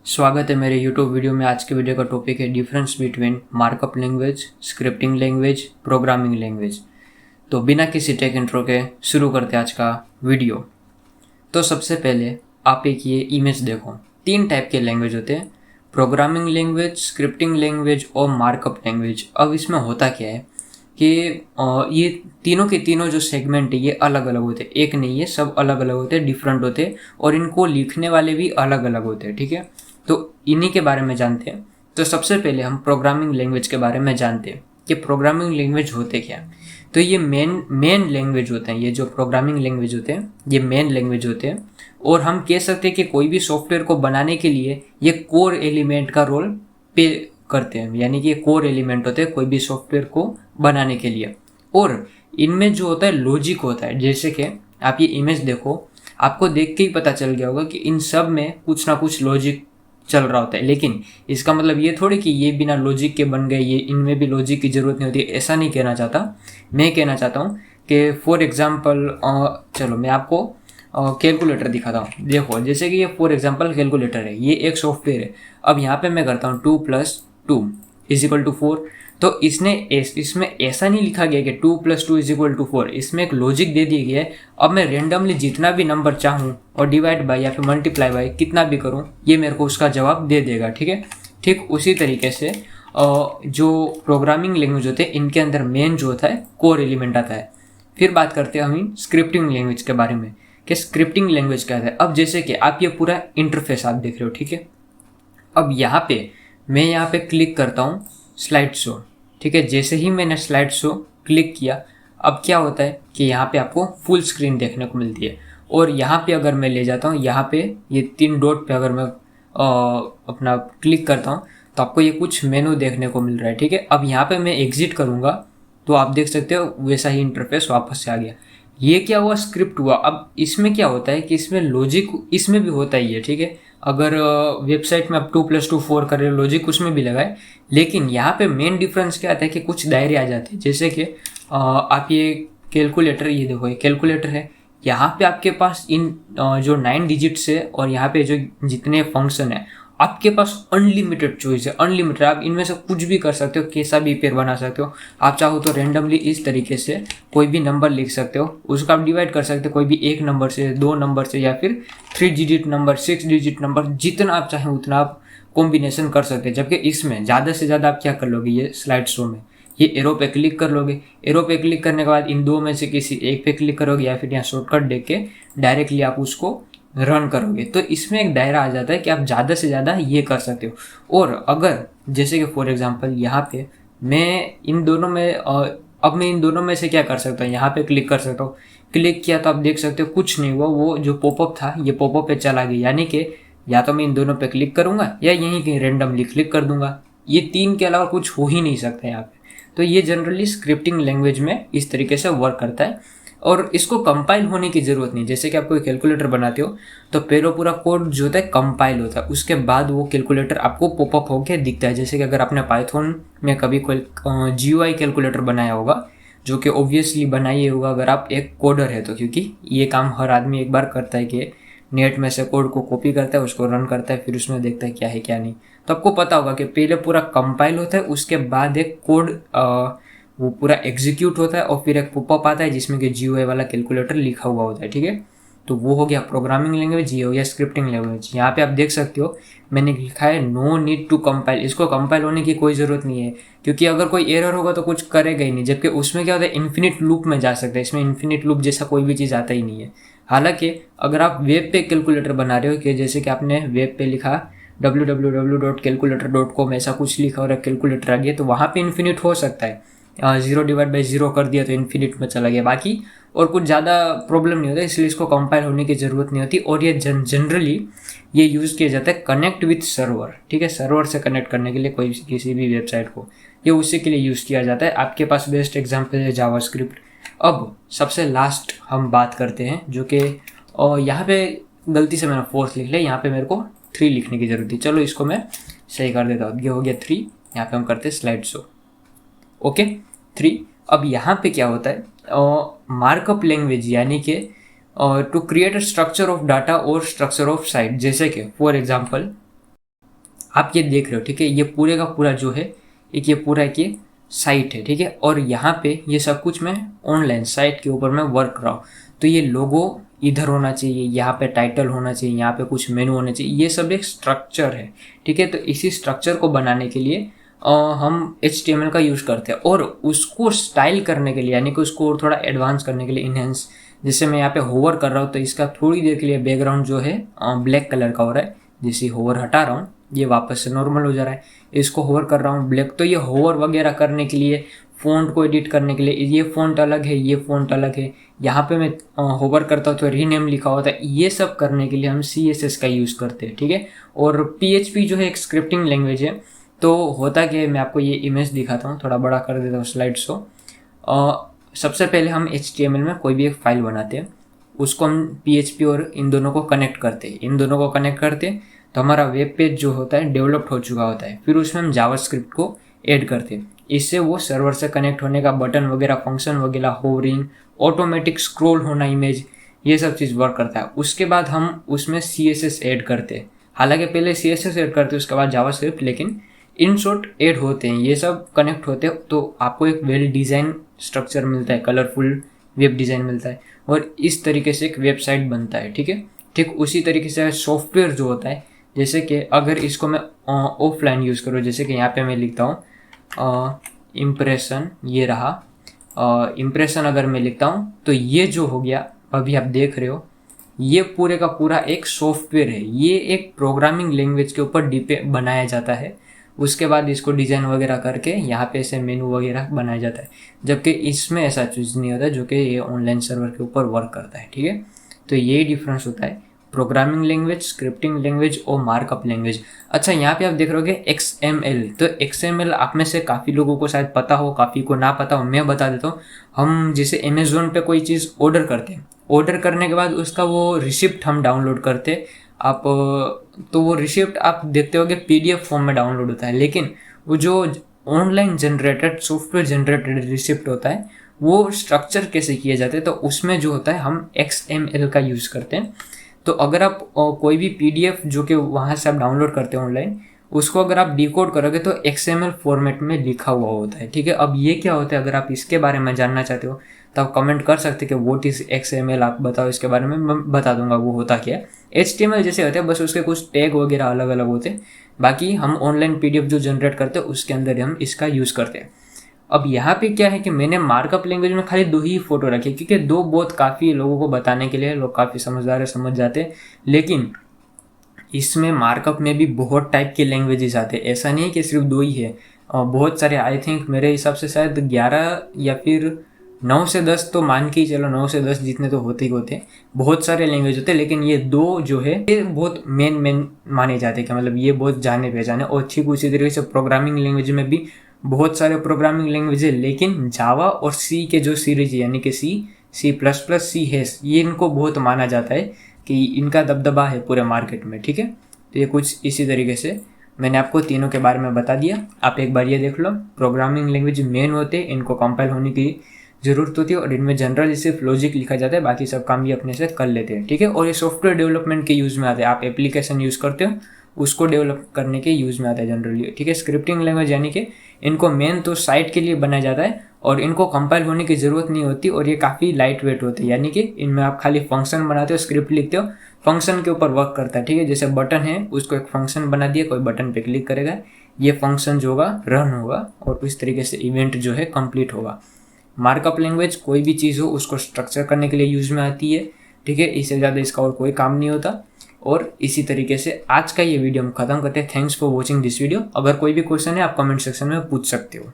स्वागत है मेरे YouTube वीडियो में। आज के वीडियो का टॉपिक है difference between markup language, scripting language, programming language. तो बिना किसी टेक इंट्रो के शुरू करते हैं आज का वीडियो। तो सबसे पहले आप एक ये इमेज देखो। 3 टाइप के लैंग्वेज होते हैं, प्रोग्रामिंग लैंग्वेज, स्क्रिप्टिंग लैंग्वेज और मार्कअप लैंग्वेज। अब इसमें होता क्या है कि ये तीनों के तीनों जो सेगमेंट है ये अलग अलग होते हैं, एक नहीं है, सब अलग अलग होते हैं, डिफरेंट होते हैं और इनको लिखने वाले भी अलग अलग होते हैं। ठीक है, तो इन्हीं के बारे में जानते हैं। तो सबसे पहले हम प्रोग्रामिंग लैंग्वेज के बारे में जानते हैं कि प्रोग्रामिंग लैंग्वेज होते क्या। तो ये मेन लैंग्वेज होते हैं, ये जो प्रोग्रामिंग लैंग्वेज होते हैं ये मेन लैंग्वेज होते हैं। और हम कह सकते हैं कि कोई भी सॉफ्टवेयर को बनाने के लिए ये कोर एलिमेंट का रोल पे करते हैं, यानी कि ये कोर एलिमेंट होते हैं कोई भी सॉफ्टवेयर को बनाने के लिए। और इनमें जो होता है लॉजिक होता है, जैसे कि आप ये इमेज देखो, आपको देख के ही पता चल गया होगा कि इन सब में कुछ ना कुछ लॉजिक चल रहा होता है। लेकिन इसका मतलब ये थोड़ी कि ये बिना लॉजिक के बन गए, ये इनमें भी लॉजिक की ज़रूरत नहीं होती, ऐसा नहीं कहना चाहता। मैं कहना चाहता हूँ कि फॉर एग्जांपल चलो मैं आपको कैलकुलेटर दिखाता हूँ। देखो, जैसे कि ये फॉर एग्जांपल कैलकुलेटर है, ये एक सॉफ्टवेयर है। अब यहाँ पे मैं करता हूँ 2 + 2 = 4। तो इसमें ऐसा नहीं लिखा गया कि 2 + 2 = 4, इसमें एक लॉजिक दे दिया गया है। अब मैं रेंडमली जितना भी नंबर चाहूँ और डिवाइड बाय या फिर मल्टीप्लाई बाय कितना भी करूँ, ये मेरे को उसका जवाब दे देगा। ठीक है, ठीक उसी तरीके से जो प्रोग्रामिंग लैंग्वेज होते हैं इनके अंदर मेन जो होता है कोर एलिमेंट आता है। फिर बात करते हैं हम स्क्रिप्टिंग लैंग्वेज के बारे में कि स्क्रिप्टिंग लैंग्वेज क्या है। अब जैसे कि आप ये पूरा इंटरफेस आप देख रहे हो, ठीक है। अब यहाँ पे मैं यहाँ पे क्लिक करता हूँ स्लाइड शो, ठीक है। जैसे ही मैंने स्लाइड शो क्लिक किया, अब क्या होता है कि यहाँ पे आपको फुल स्क्रीन देखने को मिलती है। और यहाँ पे अगर मैं ले जाता हूँ, यहाँ पे ये 3 डॉट पे अगर मैं अपना क्लिक करता हूँ तो आपको ये कुछ मेनू देखने को मिल रहा है, ठीक है। अब यहाँ पे मैं एग्जिट करूँगा तो आप देख सकते हो वैसा ही इंटरफेस वापस से आ गया। ये क्या हुआ, स्क्रिप्ट हुआ। अब इसमें क्या होता है कि इसमें लॉजिक इसमें भी होता ही है, ठीक है। अगर वेबसाइट में आप 2 + 2 4 कर रहे हो, लॉजिक उसमें भी लगाए। लेकिन यहाँ पे मेन डिफरेंस क्या आता है कि कुछ दायरे आ जाते हैं। जैसे कि आप ये कैलकुलेटर, ये देखो ये कैलकुलेटर है, यहाँ पे आपके पास इन जो 9 डिजिट्स है और यहाँ पे जो जितने फंक्शन है आपके पास अनलिमिटेड चॉइस है, अनलिमिटेड। आप इनमें से कुछ भी कर सकते हो, कैसा भी पेयर बना सकते हो। आप चाहो तो रेंडमली इस तरीके से कोई भी नंबर लिख सकते हो, उसका आप डिवाइड कर सकते हो कोई भी 1 नंबर से, 2 नंबर से या फिर 3 डिजिट नंबर, 6 डिजिट नंबर, जितना आप चाहें उतना आप कॉम्बिनेशन कर सकते हैं। जबकि इसमें ज़्यादा से ज़्यादा आप क्या कर लोगे, ये स्लाइड शो में ये एरो पे क्लिक कर लोगे। एरो पे क्लिक करने के बाद इन 2 में से किसी एक पे क्लिक करोगे या फिर यहाँ शॉर्टकट देख के डायरेक्टली आप उसको रन करोगे। तो इसमें एक दायरा आ जाता है कि आप ज़्यादा से ज़्यादा ये कर सकते हो। और अगर जैसे कि फॉर एग्जांपल यहाँ पे मैं इन दोनों में अब मैं इन दोनों में से क्या कर सकता हूँ, यहाँ पे क्लिक कर सकता हूँ। क्लिक किया तो आप देख सकते हो कुछ नहीं हुआ, वो जो पॉपअप था ये पॉपअप पे चला गया। यानी कि या तो मैं इन दोनों पे क्लिक करूँगा या यहीं कहीं रेंडमली क्लिक कर दूंगा। ये 3 के अलावा कुछ हो ही नहीं सकता यहाँ पे। तो ये जनरली स्क्रिप्टिंग लैंग्वेज में इस तरीके से वर्क करता है और इसको कंपाइल होने की ज़रूरत नहीं। जैसे कि आप कोई कैलकुलेटर बनाते हो तो पहले पूरा कोड जो होता है कंपाइल होता है, उसके बाद वो कैलकुलेटर आपको पॉपअप होकर दिखता है। जैसे कि अगर आपने पाइथन में कभी कोई GUI कैलकुलेटर बनाया होगा, जो कि ऑब्वियसली बनाइए होगा अगर आप एक कोडर है तो, क्योंकि ये काम हर आदमी एक बार करता है कि नेट में से कोड को कॉपी करता है, उसको रन करता है, फिर उसमें देखता है क्या है क्या नहीं। तो आपको पता होगा कि पहले पूरा कंपाइल होता है, उसके बाद एक कोड वो पूरा एग्जीक्यूट होता है और फिर एक पॉपअप आता है जिसमें कि GUI वाला कैलकुलेटर लिखा हुआ होता है, ठीक है। तो वो हो गया प्रोग्रामिंग लैंग्वेज, ये हो गया स्क्रिप्टिंग लैंग्वेज। यहाँ पे आप देख सकते हो मैंने लिखा है नो नीड टू कंपाइल। इसको कंपाइल होने की कोई ज़रूरत नहीं है, क्योंकि अगर कोई एरर होगा तो कुछ करेगा ही नहीं। जबकि उसमें क्या होता है, इन्फिनिट लूप में जा सकता है, इसमें इन्फिनिट लूप जैसा कोई भी चीज़ आता ही नहीं है। हालांकि अगर आप वेब पे कैलकुलेटर बना रहे हो, कि जैसे कि आपने वेब पे लिखा www.calculator.com ऐसा कुछ लिखा और कैलकुलेटर आ गया, तो वहाँ पे इन्फिनिट हो सकता है। 0/0 कर दिया तो इन्फिनिट में चला गया, बाकी और कुछ ज़्यादा प्रॉब्लम नहीं होता, इसलिए इसको कंपाइल होने की ज़रूरत नहीं होती। और ये जनरली ये यूज़ किया जाता है कनेक्ट विथ सर्वर, ठीक है। सर्वर से कनेक्ट करने के लिए कोई किसी भी वेबसाइट को, ये उसी के लिए यूज़ किया जाता है। आपके पास बेस्ट एग्जाम्पल है जावास्क्रिप्ट। अब सबसे लास्ट हम बात करते हैं, जो कि यहाँ पे गलती से मैंने 4 लिख लिया, यहाँ पे मेरे को 3 लिखने की ज़रूरत थी। चलो इसको मैं सही कर देता हूँ, ये हो गया 3। यहाँ पे हम करते हैं स्लाइड शो, ओके 3। अब यहाँ पे क्या होता है, मार्कअप लैंग्वेज, यानी कि to create a structure of data और स्ट्रक्चर ऑफ साइट। जैसे कि फॉर एग्जांपल आप ये देख रहे हो, ठीक है, ये पूरे का पूरा जो है एक ये पूरा एक ये साइट है, ठीक है। और यहाँ पे ये सब कुछ मैं ऑनलाइन साइट के ऊपर मैं वर्क कर रहा हूँ। तो ये लोगो इधर होना चाहिए, यहाँ पे टाइटल होना चाहिए, यहाँ पे कुछ मेनू होना चाहिए, ये सब एक स्ट्रक्चर है, ठीक है। तो इसी स्ट्रक्चर को बनाने के लिए हम HTML का यूज़ करते हैं, और उसको स्टाइल करने के लिए यानी कि उसको थोड़ा एडवांस करने के लिए, इनहेंस, जैसे मैं यहाँ पे होवर कर रहा हूँ तो इसका थोड़ी देर के लिए बैकग्राउंड जो है ब्लैक कलर का हो रहा है। जैसे होवर हटा रहा हूँ ये वापस से नॉर्मल हो जा रहा है, इसको होवर कर रहा हूँ ब्लैक। तो ये होवर वगैरह करने के लिए, फ़ॉन्ट को एडिट करने के लिए, ये फ़ॉन्ट अलग है, ये फ़ॉन्ट अलग है, यहाँ पे मैं होवर करता हूँ तो रीनेम लिखा होता है, ये सब करने के लिए हम CSS का यूज़ करते हैं, ठीक है। और PHP जो है एक स्क्रिप्टिंग लैंग्वेज है। तो होता क्या है, मैं आपको ये इमेज दिखाता हूँ, थोड़ा बड़ा कर देता हूँ स्लाइड्स को। सबसे पहले हम HTML में कोई भी एक फाइल बनाते हैं, उसको हम PHP और इन दोनों को कनेक्ट करते हैं, तो हमारा वेब पेज जो होता है डेवलप्ड हो चुका होता है। फिर उसमें हम जावास्क्रिप्ट को ऐड करते हैं, इससे वो सर्वर से कनेक्ट होने का बटन वगैरह, फंक्शन वगैरह, होवरिंग, ऑटोमेटिक स्क्रॉल होना इमेज, ये सब चीज़ वर्क करता है। उसके बाद हम उसमें CSS ऐड करते हैं, हालांकि पहले CSS ऐड करते हैं उसके बाद जावास्क्रिप्ट, लेकिन इन शॉर्ट ऐड होते हैं, ये सब कनेक्ट होते हैं, तो आपको एक वेल डिज़ाइन स्ट्रक्चर मिलता है, कलरफुल वेब डिज़ाइन मिलता है, और इस तरीके से एक वेबसाइट बनता है, ठीक है। ठीक उसी तरीके से सॉफ्टवेयर जो होता है, जैसे कि अगर इसको मैं ऑफलाइन यूज़ करूँ, जैसे कि यहाँ पे मैं लिखता हूँ इम्प्रेशन, ये रहा इम्प्रेशन, अगर मैं लिखता हूँ तो ये जो हो गया, अभी आप देख रहे हो, ये पूरे का पूरा एक सॉफ्टवेयर है, ये एक प्रोग्रामिंग लैंग्वेज के ऊपर बनाया जाता है। उसके बाद इसको डिज़ाइन वगैरह करके यहाँ पे ऐसे मेनू वगैरह बनाया जाता है, जबकि इसमें ऐसा चीज़ नहीं होता जो कि ये ऑनलाइन सर्वर के ऊपर वर्क करता है, ठीक है। तो यही डिफरेंस होता है प्रोग्रामिंग लैंग्वेज, स्क्रिप्टिंग लैंग्वेज और मार्कअप लैंग्वेज। अच्छा, यहाँ पे आप देख रहे होगे XML, तो XML आप में से काफ़ी लोगों को शायद पता हो, काफ़ी को ना पता हो, मैं बता देता हूँ। हम जैसे अमेज़ोन पे कोई चीज़ ऑर्डर करते हैं, ऑर्डर करने के बाद उसका वो रिसिप्ट हम डाउनलोड करते हैं, आप तो वो रिसिप्ट आप देखते होगे PDF फॉर्म में डाउनलोड होता है, लेकिन वो जो online generated software generated receipt होता है, वो स्ट्रक्चर कैसे किए जाते हैं, तो उसमें जो होता है हम XML का यूज़ करते हैं। तो अगर आप कोई भी PDF जो कि वहाँ से आप डाउनलोड करते हैं ऑनलाइन, उसको अगर आप डिकोड करोगे तो XML फॉर्मेट में लिखा हुआ होता है, ठीक है। अब ये क्या होता है, अगर आप इसके बारे में जानना चाहते हो तो आप कमेंट कर सकते हैं कि व्हाट इज XML, आप बताओ इसके बारे में, मैं बता दूंगा वो होता क्या है। HTML जैसे होते हैं, बस उसके कुछ टैग वगैरह अलग अलग होते हैं, बाकी हम ऑनलाइन PDF जो जनरेट करते हैं उसके अंदर हम इसका यूज़ करते हैं। अब यहाँ पे क्या है कि मैंने मार्कअप लैंग्वेज में खाली 2 ही फोटो रखे, क्योंकि 2 बहुत काफ़ी लोगों को बताने के लिए, लोग काफ़ी समझदार है, समझ जाते हैं। लेकिन इसमें मार्कअप में भी बहुत टाइप के लैंग्वेजेस आते हैं, ऐसा नहीं है कि सिर्फ 2 ही है, बहुत सारे, आई थिंक मेरे हिसाब से शायद 11 या फिर 9 से 10, तो मान के ही चलो 9 से 10 जितने तो होते ही होते हैं, बहुत सारे लैंग्वेज होते हैं। लेकिन ये 2 जो है ये बहुत मेन माने जाते हैं, कि मतलब ये बहुत जाने पहचाने। और ठीक उसी तरीके से प्रोग्रामिंग लैंग्वेज में भी बहुत सारे प्रोग्रामिंग लैंग्वेज है, लेकिन जावा और C के जो सीरीज है, यानी कि C++, C हैश, ये इनको बहुत माना जाता है कि इनका दबदबा है पूरे मार्केट में, ठीक है। तो ये कुछ इसी तरीके से मैंने आपको तीनों के बारे में बता दिया। आप एक बार ये देख लो, प्रोग्रामिंग लैंग्वेज मेन होते हैं, इनको कंपाइल होने की ज़रूरत होती है, और इनमें जनरली सिर्फ लॉजिक लिखा जाता है, बाकी सब काम भी अपने से कर लेते हैं, ठीक है। और ये सॉफ्टवेयर डेवलपमेंट के यूज़ में आते हैं, आप एप्लीकेशन यूज़ करते हो उसको डेवलप करने के यूज़ में आता है जनरली, ठीक है। स्क्रिप्टिंग लैंग्वेज यानी कि इनको मेन तो साइट के लिए बनाया जाता है, और इनको कंपाइल होने की ज़रूरत नहीं होती, और ये काफ़ी लाइट वेट होते हैं, यानी कि इनमें आप खाली फंक्शन बनाते हो, स्क्रिप्ट लिखते हो, फंक्शन के ऊपर वर्क करता है, ठीक है। जैसे बटन है, उसको एक फंक्शन बना दिया, कोई बटन पे क्लिक करेगा, ये फंक्शन जो होगा रन होगा, और इस तरीके से इवेंट जो है कंप्लीट होगा। मार्कअप लैंग्वेज कोई भी चीज़ हो उसको स्ट्रक्चर करने के लिए यूज़ में आती है, ठीक है। इससे ज़्यादा इसका और कोई काम नहीं होता। और इसी तरीके से आज का ये वीडियो हम खत्म करते हैं। Thanks for watching this video. अगर कोई भी क्वेश्चन है आप कमेंट सेक्शन में पूछ सकते हो।